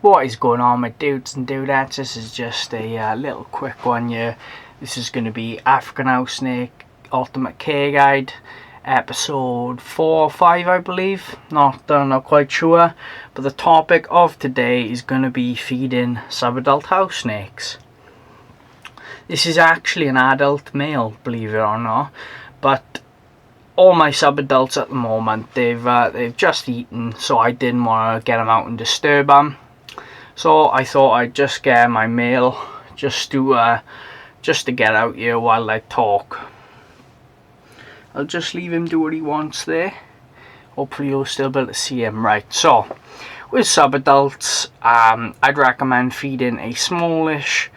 What is going on, my dudes and dudettes? This is just a little quick one here. This is going to be African House Snake Ultimate Care Guide, episode 4 or 5 I believe, not quite sure, but the topic of today is going to be feeding subadult house snakes. This is actually an adult male, believe it or not, but all my subadults at the moment, they've just eaten, so I didn't want to get them out and disturb them. So I thought I'd just get my male just to get out here while I talk. I'll just leave him do what he wants there. Hopefully you'll still be able to see him. Right, so with subadults, I'd recommend feeding a smallish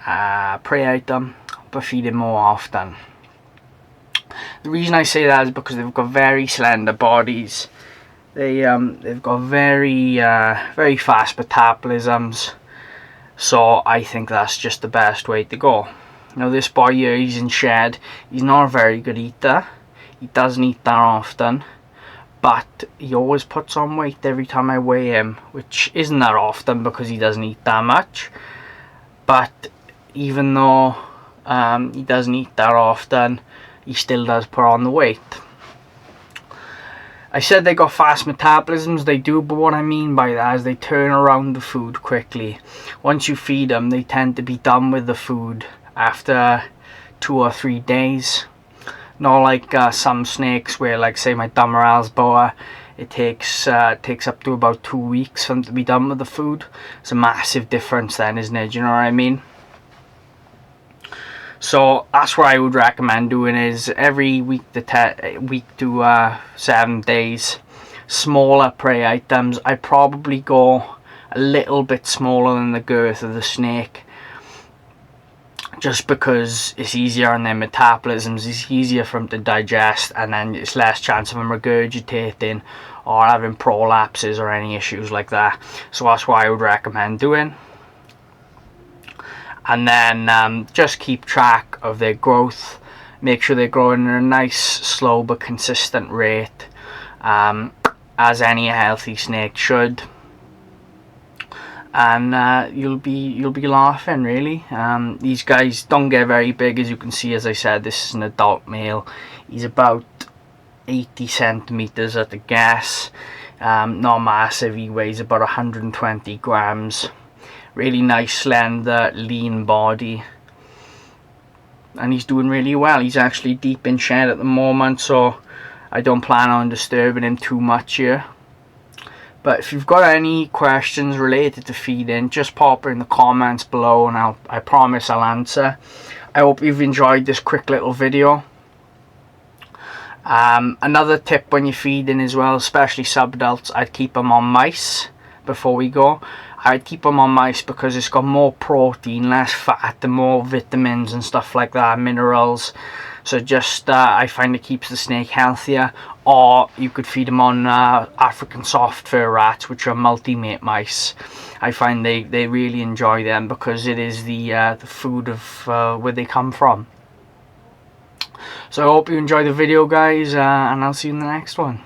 prey item, but feeding more often. The reason I say that is because they've got very slender bodies. They've got very fast metabolisms, so I think that's just the best way to go. Now this boy here, he's in shed. He's not a very good eater. He doesn't eat that often, but he always puts on weight every time I weigh him, which isn't that often because he doesn't eat that much. But even though he doesn't eat that often, he still does put on the weight. I said they got fast metabolisms, they do, but what I mean by that is they turn around the food quickly. Once you feed them, they tend to be done with the food after 2 or 3 days. Not like some snakes where, like say my Damaral's boa, it takes up to about 2 weeks for them to be done with the food. It's a massive difference then, isn't it? Do you know what I mean? So that's what I would recommend doing, is every week to 7 days, smaller prey items. I probably go a little bit smaller than the girth of the snake, just because it's easier on their metabolisms, it's easier for them to digest, and then it's less chance of them regurgitating or having prolapses or any issues like that. So that's what I would recommend doing. And then just keep track of their growth. Make sure they're growing at a nice, slow but consistent rate, as any healthy snake should. And you'll be laughing, really. These guys don't get very big, as you can see. As I said, this is an adult male. He's about 80 centimeters at the guess. Not massive. He weighs about 120 grams. Really nice, slender, lean body, and he's doing really well. He's actually deep in shed at the moment, so I don't plan on disturbing him too much here. But if you've got any questions related to feeding, just pop it in the comments below, and I promise I'll answer. I hope you've enjoyed this quick little video. Another tip when you're feeding as well, especially subadults, I'd keep them on mice before we go. I'd keep them on mice because it's got more protein, less fat, and more vitamins and stuff like that, minerals. So just I find it keeps the snake healthier. Or you could feed them on African soft fur rats, which are multi-mate mice. I find they really enjoy them because it is the food of where they come from. So I hope you enjoy the video, guys, and I'll see you in the next one.